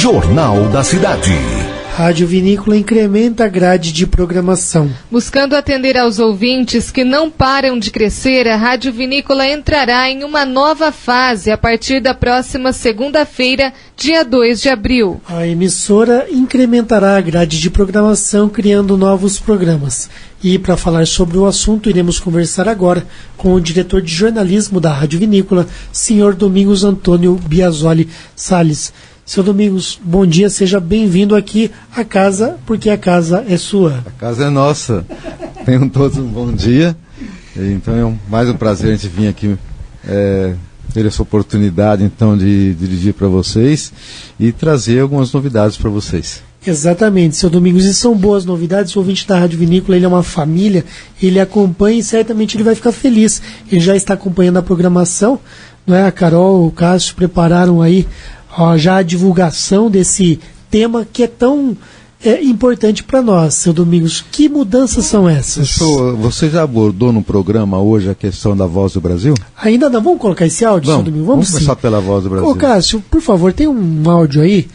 Jornal da Cidade. Rádio Vinícola incrementa a grade de programação. Buscando atender aos ouvintes que não param de crescer, a Rádio Vinícola entrará em uma nova fase a partir da próxima segunda-feira, dia 2 de abril. A emissora incrementará a grade de programação, criando novos programas. E para falar sobre o assunto, iremos conversar agora com o diretor de jornalismo da Rádio Vinícola, senhor Domingos Antônio Biasoli Salles. Seu Domingos, bom dia, seja bem-vindo aqui à casa, porque a casa é sua. A casa é nossa. Tenham todos um bom dia. Então é mais um prazer a gente vir aqui ter essa oportunidade então de dirigir para vocês e trazer algumas novidades para vocês. Exatamente, seu Domingos, e são boas novidades. O ouvinte da Rádio Vinícola, ele é uma família, ele acompanha e certamente ele vai ficar feliz. Ele já está acompanhando a programação, não é? A Carol, o Cássio prepararam aí já a divulgação desse tema que é tão importante para nós, seu Domingos. Que mudanças são essas? Você já abordou no programa hoje a questão da Voz do Brasil? Ainda não. Vamos colocar esse áudio, seu Domingos? Vamos começar pela Voz do Brasil. Ô Cássio, por favor, tem um áudio aí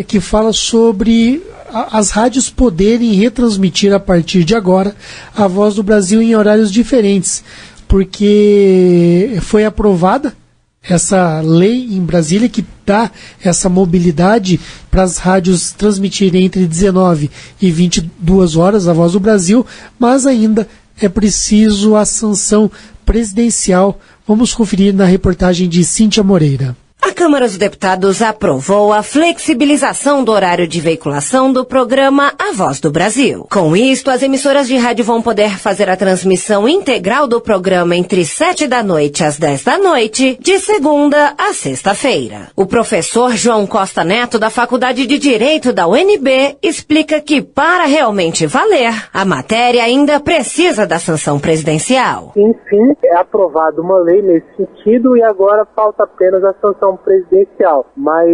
que fala sobre as rádios poderem retransmitir a partir de agora a Voz do Brasil em horários diferentes, porque foi aprovada essa lei em Brasília que dá essa mobilidade para as rádios transmitirem entre 19 e 22 horas a Voz do Brasil, mas ainda é preciso a sanção presidencial. Vamos conferir na reportagem de Cíntia Moreira. A Câmara dos Deputados aprovou a flexibilização do horário de veiculação do programa A Voz do Brasil. Com isto, as emissoras de rádio vão poder fazer a transmissão integral do programa entre 7 da noite às 10 da noite, de segunda a sexta-feira. O professor João Costa Neto, da Faculdade de Direito da UNB, explica que, para realmente valer, a matéria ainda precisa da sanção presidencial. Enfim, é aprovada uma lei nesse sentido e agora falta apenas a sanção presidencial, mas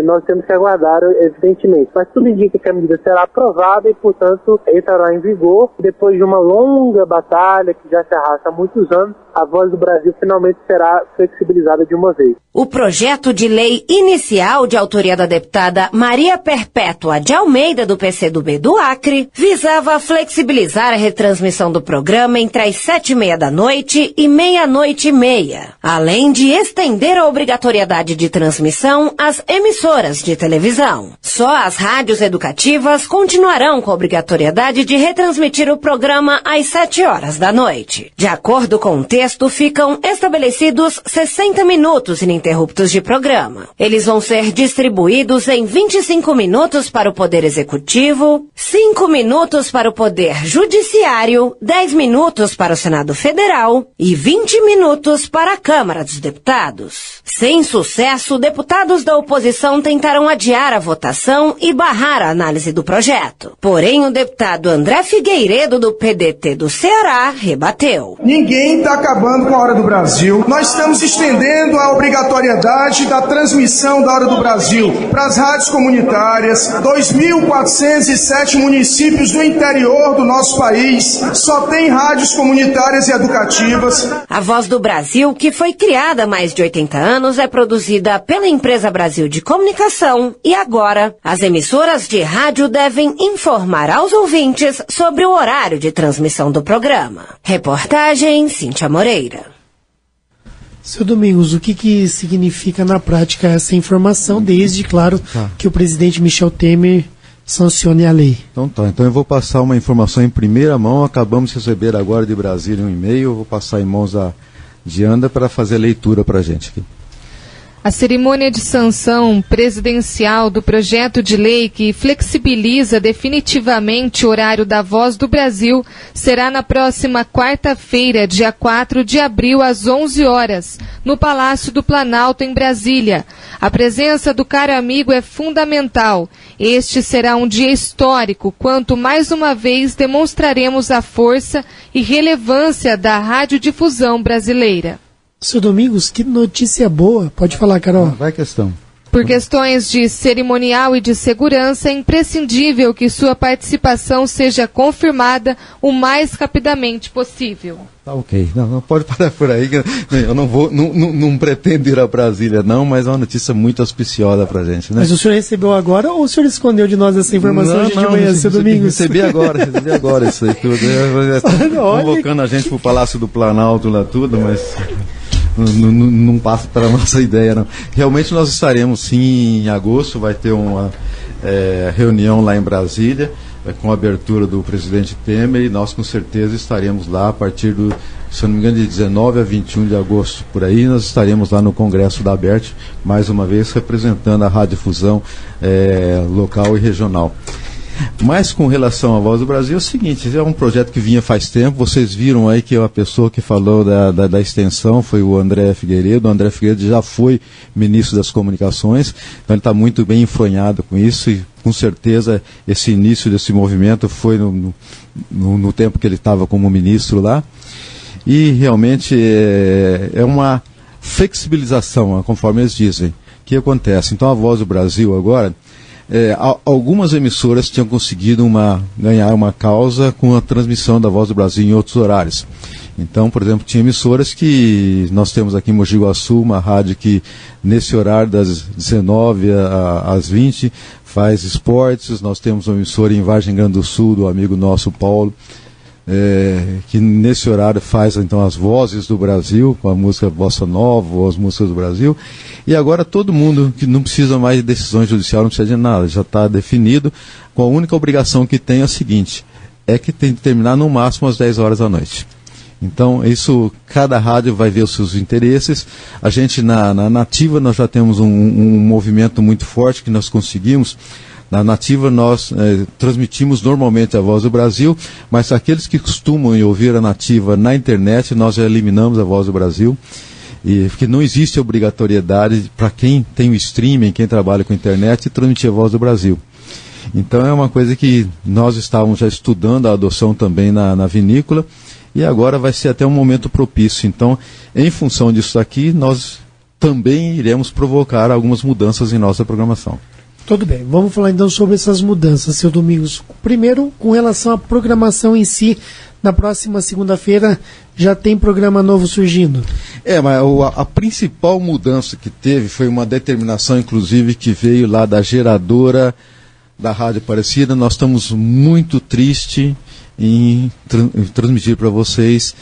nós temos que aguardar, evidentemente. Mas tudo indica que a medida será aprovada e, portanto, entrará em vigor. Depois de uma longa batalha que já se arrasta há muitos anos, a Voz do Brasil finalmente será flexibilizada de uma vez. O projeto de lei inicial de autoria da deputada Maria Perpétua de Almeida, do PCdoB do Acre, visava flexibilizar a retransmissão do programa entre as 7h30 da noite e meia-noite e meia, além de estender a obrigatoriedade de transmissão às emissoras de televisão. Só as rádios educativas continuarão com a obrigatoriedade de retransmitir o programa às 7 horas da noite. De acordo com o texto, ficam estabelecidos 60 minutos ininterruptos de programa. Eles vão ser distribuídos em 25 minutos para o Poder Executivo, 5 minutos para o Poder Judiciário, 10 minutos para o Senado Federal e 20 minutos para a Câmara dos Deputados. Sem sucesso, deputados da oposição tentaram adiar a votação e barrar a análise do projeto. Porém, o deputado André Figueiredo, do PDT do Ceará, rebateu. Ninguém está acabando com a Hora do Brasil. Nós estamos estendendo a obrigatoriedade da transmissão da Hora do Brasil para as rádios comunitárias. 2.407 municípios do interior do nosso país só tem rádios comunitárias e educativas. A Voz do Brasil, que foi criada há mais de 80 anos, é produzida pela Empresa Brasil de Comunicação e agora as emissoras de rádio devem informar aos ouvintes sobre o horário de transmissão do programa. Reportagem Cíntia Moreira. Seu Domingos, o que significa na prática essa informação, desde, claro, que o presidente Michel Temer sancione a lei? Então eu vou passar uma informação em primeira mão. Acabamos de receber agora de Brasília um e-mail, eu vou passar em mãos de Anda para fazer leitura para a gente aqui. A cerimônia de sanção presidencial do projeto de lei que flexibiliza definitivamente o horário da Voz do Brasil será na próxima quarta-feira, dia 4 de abril, às 11 horas, no Palácio do Planalto, em Brasília. A presença do caro amigo é fundamental. Este será um dia histórico, quanto mais uma vez demonstraremos a força e relevância da radiodifusão brasileira. Seu Domingos, que notícia boa. Pode falar, Carol. Vai questão. Por questões de cerimonial e de segurança, é imprescindível que sua participação seja confirmada o mais rapidamente possível. Tá ok, não pode parar por aí, que eu não pretendo ir a Brasília não, mas é uma notícia muito auspiciosa pra gente, né? Mas o senhor recebeu agora ou o senhor escondeu de nós essa informação hoje de manhã, seu Domingos? Recebi agora isso aí tudo, convocando a gente pro Palácio do Planalto lá tudo, mas não passa para a nossa ideia não. Realmente nós estaremos sim em agosto, vai ter uma reunião lá em Brasília, com a abertura do presidente Temer, e nós com certeza estaremos lá a partir se eu não me engano, de 19 a 21 de agosto, por aí, nós estaremos lá no Congresso da ABERT, mais uma vez representando a radiodifusão local e regional. Mas com relação à Voz do Brasil, é o seguinte, é um projeto que vinha faz tempo, vocês viram aí que a pessoa que falou da extensão foi o André Figueiredo. O André Figueiredo já foi ministro das Comunicações, então ele está muito bem enfronhado com isso, e com certeza esse início desse movimento foi no tempo que ele estava como ministro lá, e realmente é uma flexibilização, conforme eles dizem, que acontece. Então a Voz do Brasil agora, algumas emissoras tinham conseguido ganhar uma causa com a transmissão da Voz do Brasil em outros horários. Então, por exemplo, tinha emissoras que nós temos aqui em Mogi Guaçu, uma rádio que nesse horário das 19 às 20 faz esportes. Nós temos uma emissora em Vargem Grande do Sul, do amigo nosso Paulo, que nesse horário faz então as vozes do Brasil, com a música Bossa Nova, ou as músicas do Brasil. E agora todo mundo que não precisa mais de decisão judicial, não precisa de nada, já está definido, com a única obrigação que tem é a seguinte, é que tem que terminar no máximo às 10 horas da noite. Então, isso, cada rádio vai ver os seus interesses. A gente, na Nativa, nós já temos um movimento muito forte que nós conseguimos. Na Nativa, nós transmitimos normalmente a Voz do Brasil, mas aqueles que costumam ouvir a Nativa na internet, nós já eliminamos a Voz do Brasil. Porque não existe obrigatoriedade para quem tem o streaming, quem trabalha com a internet, transmitir a Voz do Brasil. Então, é uma coisa que nós estávamos já estudando a adoção também na vinícola, e agora vai ser até um momento propício. Então, em função disso aqui, nós também iremos provocar algumas mudanças em nossa programação. Tudo bem, vamos falar então sobre essas mudanças, seu Domingos. Primeiro, com relação à programação em si, na próxima segunda-feira já tem programa novo surgindo. Mas a principal mudança que teve foi uma determinação, inclusive, que veio lá da geradora da Rádio Aparecida. Nós estamos muito tristes em transmitir para vocês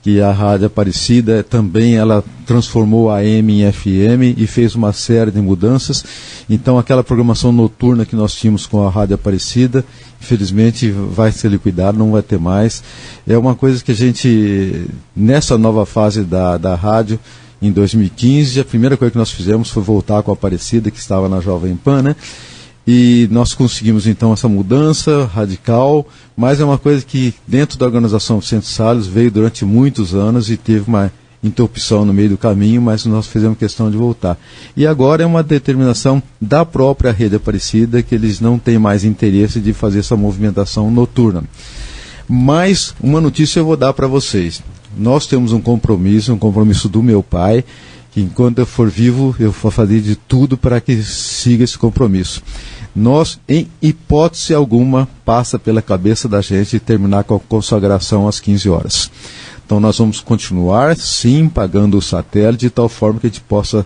que a Rádio Aparecida também ela transformou a AM em FM e fez uma série de mudanças. Então aquela programação noturna que nós tínhamos com a Rádio Aparecida, infelizmente vai ser liquidada, não vai ter mais. É uma coisa que a gente, nessa nova fase da rádio, em 2015, a primeira coisa que nós fizemos foi voltar com a Aparecida, que estava na Jovem Pan, né? E nós conseguimos então essa mudança radical, mas é uma coisa que dentro da organização Vicente Salles veio durante muitos anos e teve uma interrupção no meio do caminho, mas nós fizemos questão de voltar. E agora é uma determinação da própria Rede Aparecida que eles não têm mais interesse de fazer essa movimentação noturna. Mas uma notícia eu vou dar para vocês. Nós temos um compromisso do meu pai, que enquanto eu for vivo eu vou fazer de tudo para que siga esse compromisso. Nós, em hipótese alguma, passa pela cabeça da gente terminar com a consagração às 15 horas. Então nós vamos continuar, sim, pagando o satélite, de tal forma que a gente possa,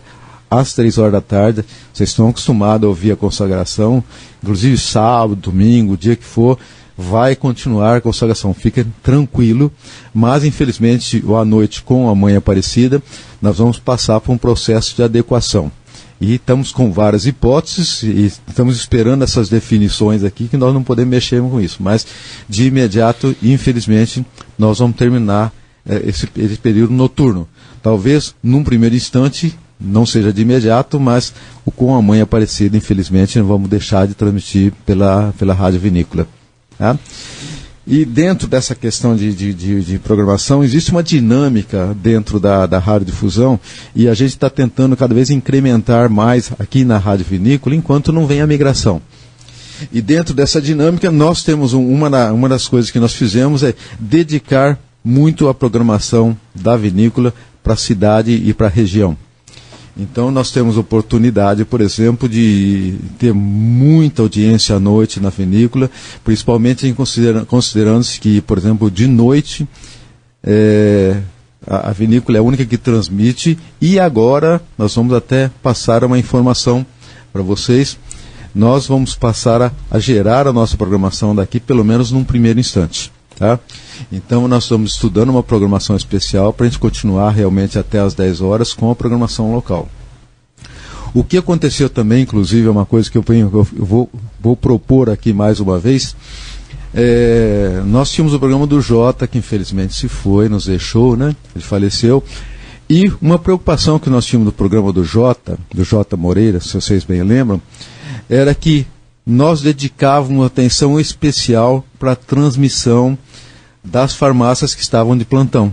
às 3 horas da tarde, vocês estão acostumados a ouvir a consagração, inclusive sábado, domingo, o dia que for, vai continuar a consagração, fica tranquilo, mas infelizmente à noite com a Mãe Aparecida, nós vamos passar por um processo de adequação. E estamos com várias hipóteses e estamos esperando essas definições aqui, que nós não podemos mexer com isso. Mas, de imediato, infelizmente, nós vamos terminar esse período noturno. Talvez, num primeiro instante, não seja de imediato, mas com a Mãe Aparecida, infelizmente, não vamos deixar de transmitir pela Rádio Vinícola. Tá? E dentro dessa questão de programação, existe uma dinâmica dentro da radiodifusão e a gente está tentando cada vez incrementar mais aqui na Rádio Vinícola, enquanto não vem a migração. E dentro dessa dinâmica, nós temos uma das coisas que nós fizemos é dedicar muito a programação da Vinícola para a cidade e para a região. Então nós temos oportunidade, por exemplo, de ter muita audiência à noite na vinícola, principalmente considerando-se que, por exemplo, de noite a vinícola é a única que transmite, e agora nós vamos até passar uma informação para vocês. Nós vamos passar a gerar a nossa programação daqui, pelo menos num primeiro instante. Tá? Então nós estamos estudando uma programação especial para a gente continuar realmente até às 10 horas com a programação local. O que aconteceu também, inclusive, é uma coisa que eu vou propor aqui mais uma vez. Nós tínhamos o programa do Jota, que infelizmente se foi, nos deixou, né? Ele faleceu. E uma preocupação que nós tínhamos no programa do Jota Moreira, se vocês bem lembram, era que nós dedicávamos atenção especial para a transmissão das farmácias que estavam de plantão.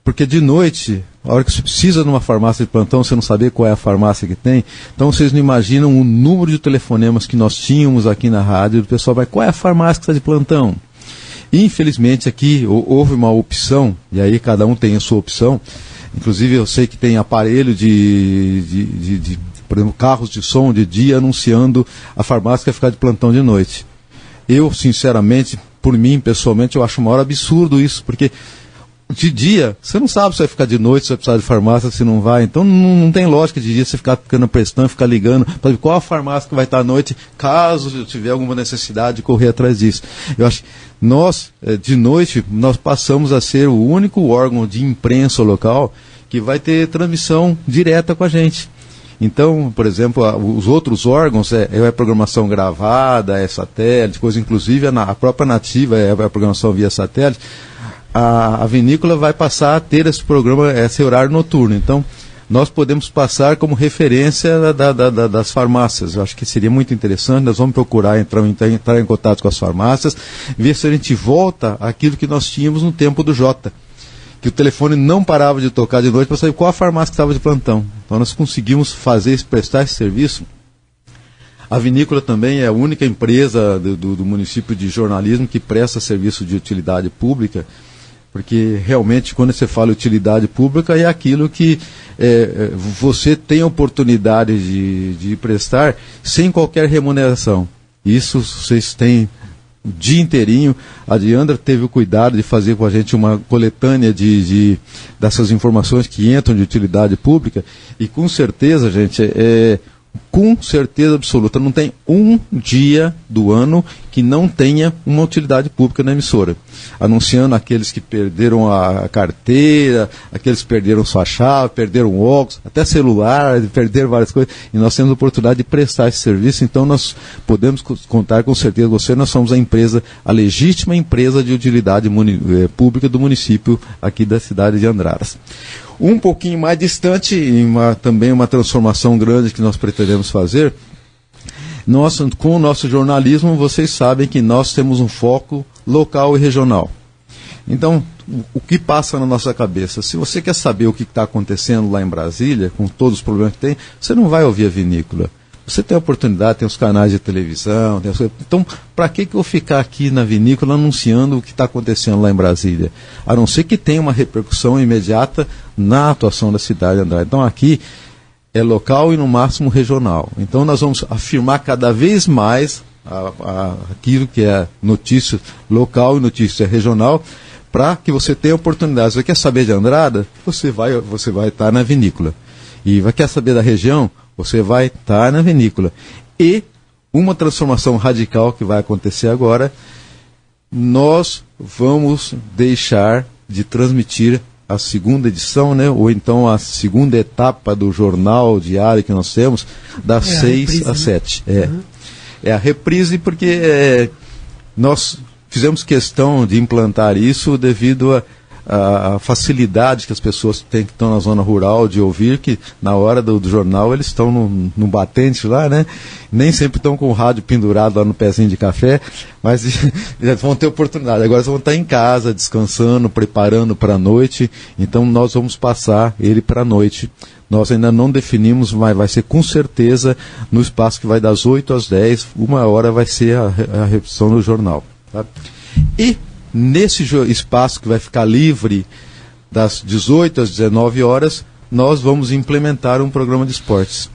Porque de noite, a hora que você precisa de uma farmácia de plantão, você não saber qual é a farmácia que tem, então vocês não imaginam o número de telefonemas que nós tínhamos aqui na rádio, o pessoal vai, qual é a farmácia que está de plantão? E, infelizmente aqui houve uma opção, e aí cada um tem a sua opção, inclusive eu sei que tem aparelho por exemplo, carros de som de dia anunciando a farmácia que vai ficar de plantão de noite. Eu, sinceramente, por mim, pessoalmente, eu acho o maior absurdo isso, porque de dia, você não sabe se vai ficar de noite, se vai precisar de farmácia, se não vai. Então não tem lógica de dia você ficar ficando prestando, ficar ligando, para ver qual a farmácia que vai estar à noite, caso eu tiver alguma necessidade de correr atrás disso. Eu acho que nós, de noite, nós passamos a ser o único órgão de imprensa local que vai ter transmissão direta com a gente. Então, por exemplo, os outros órgãos é programação gravada, é satélite, coisa, inclusive a própria Nativa é a programação via satélite. A vinícola vai passar a ter esse programa, esse horário noturno. Então, nós podemos passar como referência das farmácias. Eu acho que seria muito interessante. Nós vamos procurar entrar em contato com as farmácias, ver se a gente volta àquilo que nós tínhamos no tempo do Jota, que o telefone não parava de tocar de noite para saber qual a farmácia que estava de plantão. Então nós conseguimos prestar esse serviço. A vinícola também é a única empresa do município de jornalismo que presta serviço de utilidade pública, porque realmente quando você fala utilidade pública é aquilo que você tem a oportunidade de prestar sem qualquer remuneração. Isso vocês têm o dia inteirinho. A Diandra teve o cuidado de fazer com a gente uma coletânea dessas informações que entram de utilidade pública, e com certeza, gente, com certeza absoluta, não tem um dia do ano que não tenha uma utilidade pública na emissora, anunciando aqueles que perderam a carteira, aqueles que perderam sua chave, perderam óculos, até celular, perderam várias coisas, e nós temos a oportunidade de prestar esse serviço. Então nós podemos contar com certeza com você. Nós somos a legítima empresa de utilidade pública do município aqui da cidade de Andradas. Um pouquinho mais distante, também uma transformação grande que nós pretendemos fazer, com o nosso jornalismo, vocês sabem que nós temos um foco local e regional. Então, o que passa na nossa cabeça? Se você quer saber o que está acontecendo lá em Brasília, com todos os problemas que tem, você não vai ouvir a vinícola. Você tem a oportunidade, tem os canais de televisão, então para que eu vou ficar aqui na vinícola anunciando o que está acontecendo lá em Brasília? A não ser que tenha uma repercussão imediata na atuação da cidade de Andrade. Então aqui é local e no máximo regional. Então nós vamos afirmar cada vez mais aquilo que é notícia local e notícia regional, para que você tenha oportunidade. Você quer saber de Andrada? Você vai estar na vinícola. E quer saber da região? Você vai estar na vinícola. E uma transformação radical que vai acontecer agora, nós vamos deixar de transmitir a segunda edição, né, ou então a segunda etapa do jornal diário que nós temos, das 6 às 7. É a reprise, porque nós fizemos questão de implantar isso devido a facilidade que as pessoas têm que estão na zona rural de ouvir, que na hora do jornal eles estão no batente lá, né? Nem sempre estão com o rádio pendurado lá no pezinho de café, mas eles vão ter oportunidade. Agora eles vão estar em casa, descansando, preparando para a noite, então nós vamos passar ele para a noite. Nós ainda não definimos, mas vai ser com certeza no espaço que vai das 8 às 10, 1 hora vai ser a repetição do jornal. Tá? E nesse espaço que vai ficar livre das 18 às 19 horas, nós vamos implementar um programa de esportes.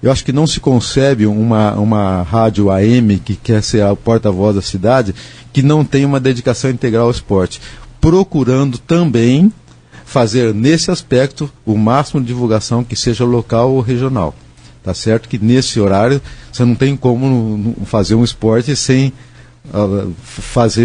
Eu acho que não se concebe uma rádio AM que quer ser a porta-voz da cidade que não tem uma dedicação integral ao esporte, procurando também fazer nesse aspecto o máximo de divulgação que seja local ou regional. Tá certo que nesse horário você não tem como fazer um esporte sem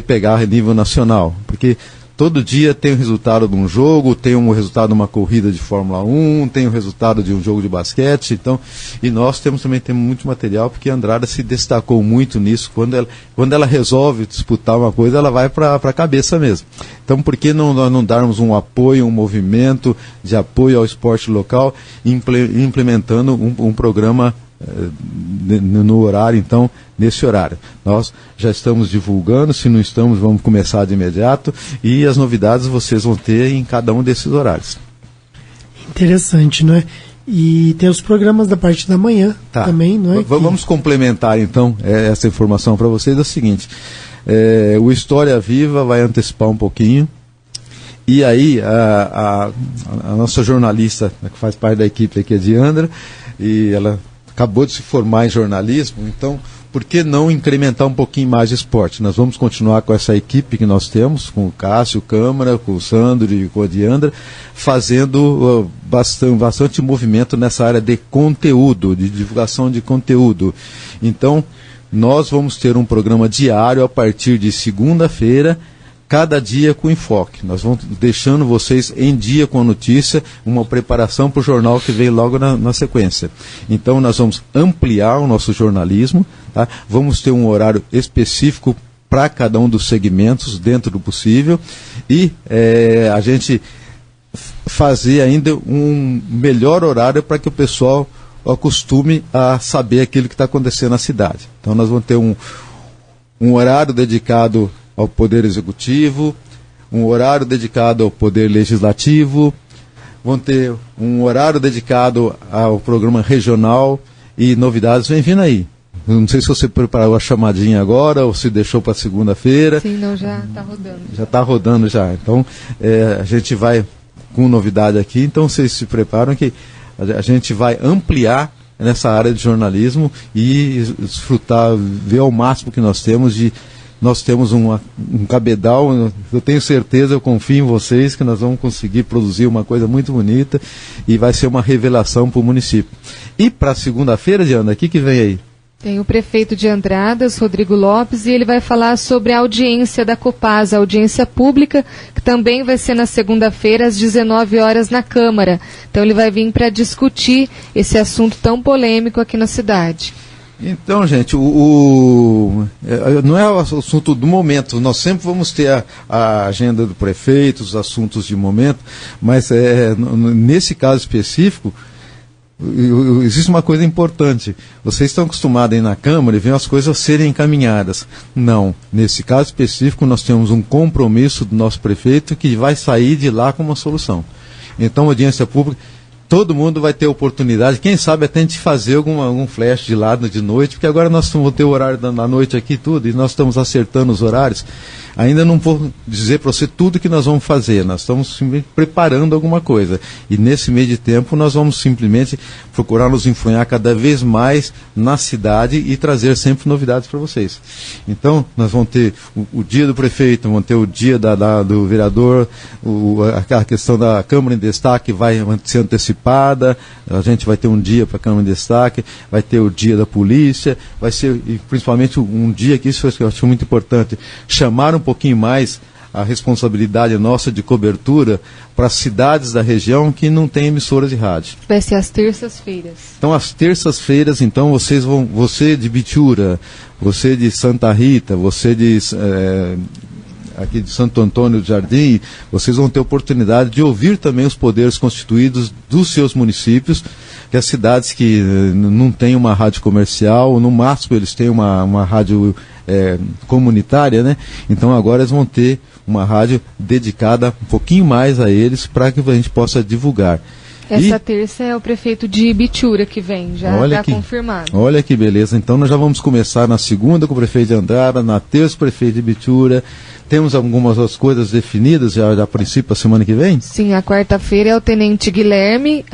pegar nível nacional, porque todo dia tem o resultado de um jogo, tem o resultado de uma corrida de Fórmula 1, tem o resultado de um jogo de basquete, então, e nós temos muito material, porque a Andrada se destacou muito nisso. Quando ela resolve disputar uma coisa, ela vai para a cabeça mesmo. Então, por que não darmos um apoio, um movimento de apoio ao esporte local, implementando um programa no horário, então, nesse horário. Nós já estamos divulgando, se não estamos, vamos começar de imediato, e as novidades vocês vão ter em cada um desses horários. Interessante, não é? E tem os programas da parte da manhã também, não é? Vamos complementar, então, essa informação para vocês, é o seguinte, o História Viva vai antecipar um pouquinho, e aí a nossa jornalista, que faz parte da equipe aqui, é de Andra, e ela acabou de se formar em jornalismo, então por que não incrementar um pouquinho mais de esporte? Nós vamos continuar com essa equipe que nós temos, com o Cássio Câmara, com o Sandro e com a Diandra, fazendo bastante movimento nessa área de conteúdo, de divulgação de conteúdo. Então, nós vamos ter um programa diário a partir de segunda-feira, cada dia com enfoque. Nós vamos deixando vocês em dia com a notícia, uma preparação para o jornal que vem logo na sequência. Então nós vamos ampliar o nosso jornalismo, tá? Vamos ter um horário específico para cada um dos segmentos, dentro do possível, e a gente fazer ainda um melhor horário para que o pessoal acostume a saber aquilo que está acontecendo na cidade. Então nós vamos ter um horário dedicado ao Poder Executivo, um horário dedicado ao Poder Legislativo, vão ter um horário dedicado ao programa regional e novidades vem vindo aí. Eu não sei se você preparou a chamadinha agora ou se deixou para segunda-feira. Sim, não, já está rodando. Já está rodando já. Então, a gente vai com novidade aqui, então vocês se preparam que a gente vai ampliar nessa área de jornalismo e desfrutar, ver ao máximo que nós temos Nós temos um cabedal, eu tenho certeza, eu confio em vocês que nós vamos conseguir produzir uma coisa muito bonita e vai ser uma revelação para o município. E para segunda-feira, Diana, o que vem aí? Tem o prefeito de Andradas, Rodrigo Lopes, e ele vai falar sobre a audiência da Copasa, a audiência pública, que também vai ser na segunda-feira, às 19 horas na Câmara. Então ele vai vir para discutir esse assunto tão polêmico aqui na cidade. Então, gente, não é o assunto do momento, nós sempre vamos ter a agenda do prefeito, os assuntos de momento, mas nesse caso específico, existe uma coisa importante. Vocês estão acostumados a ir na Câmara e ver as coisas serem encaminhadas. Não, nesse caso específico nós temos um compromisso do nosso prefeito que vai sair de lá com uma solução. Então, audiência pública, todo mundo vai ter oportunidade, quem sabe até a gente fazer algum flash de lado de noite, porque agora nós vamos ter o horário da noite aqui tudo, e nós estamos acertando os horários. Ainda não vou dizer para você tudo que nós vamos fazer, nós estamos simplesmente preparando alguma coisa. E nesse meio de tempo nós vamos simplesmente procurar nos influenciar cada vez mais na cidade e trazer sempre novidades para vocês. Então, nós vamos ter o dia do prefeito, vamos ter o dia do vereador, a questão da Câmara em Destaque vai ser antecipada, a gente vai ter um dia para a Câmara em Destaque, vai ter o dia da polícia, vai ser, e principalmente um dia que isso eu acho muito importante, chamar um pouquinho mais a responsabilidade nossa de cobertura para as cidades da região que não tem emissora de rádio. Vai ser às terças-feiras. Então, às terças-feiras, então, você de Bitura, você de Santa Rita, você aqui de Santo Antônio do Jardim, vocês vão ter oportunidade de ouvir também os poderes constituídos dos seus municípios, que as cidades que não têm uma rádio comercial, no máximo eles têm uma rádio comunitária, né? Então agora eles vão ter uma rádio dedicada um pouquinho mais a eles para que a gente possa divulgar. Essa terça é o prefeito de Ibitura que vem, já está confirmado. Olha que beleza, então nós já vamos começar na segunda com o prefeito de Andrada, na terça com o prefeito de Ibitura. Temos algumas outras coisas definidas já a princípio a semana que vem? Sim, a quarta-feira é o tenente Guilherme,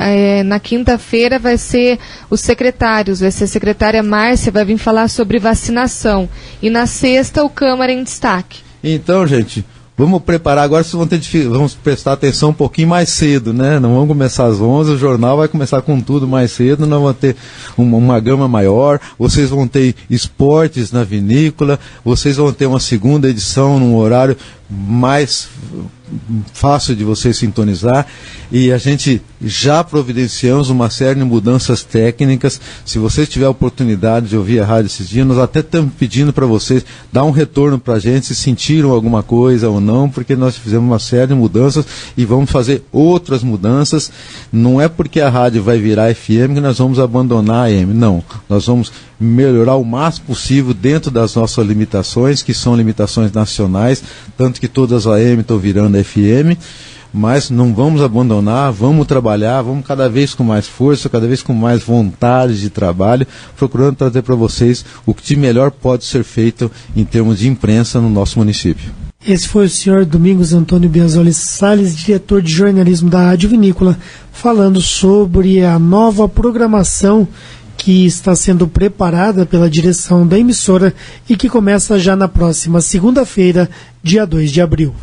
na quinta-feira vai ser os secretários, vai ser a secretária Márcia, vai vir falar sobre vacinação. E na sexta o Câmara em destaque. Então, gente, vamos preparar agora, vamos prestar atenção um pouquinho mais cedo, né? Não vamos começar às 11, o jornal vai começar com tudo mais cedo, nós vamos ter uma gama maior, vocês vão ter esportes na vinícola, vocês vão ter uma segunda edição num horário mais fácil de você sintonizar, e a gente já providenciamos uma série de mudanças técnicas. Se você tiver a oportunidade de ouvir a rádio esses dias, nós até estamos pedindo para vocês dar um retorno para a gente, se sentiram alguma coisa ou não, porque nós fizemos uma série de mudanças e vamos fazer outras mudanças. Não é porque a rádio vai virar FM que nós vamos abandonar a AM, não. Nós vamos melhorar o máximo possível dentro das nossas limitações, que são limitações nacionais, tanto que todas as AM estão virando FM, mas não vamos abandonar, vamos trabalhar, vamos cada vez com mais força, cada vez com mais vontade de trabalho, procurando trazer para vocês o que de melhor pode ser feito em termos de imprensa no nosso município. Esse foi o senhor Domingos Antônio Biasoli Salles, diretor de jornalismo da Rádio Vinícola, falando sobre a nova programação que está sendo preparada pela direção da emissora e que começa já na próxima segunda-feira, dia 2 de abril.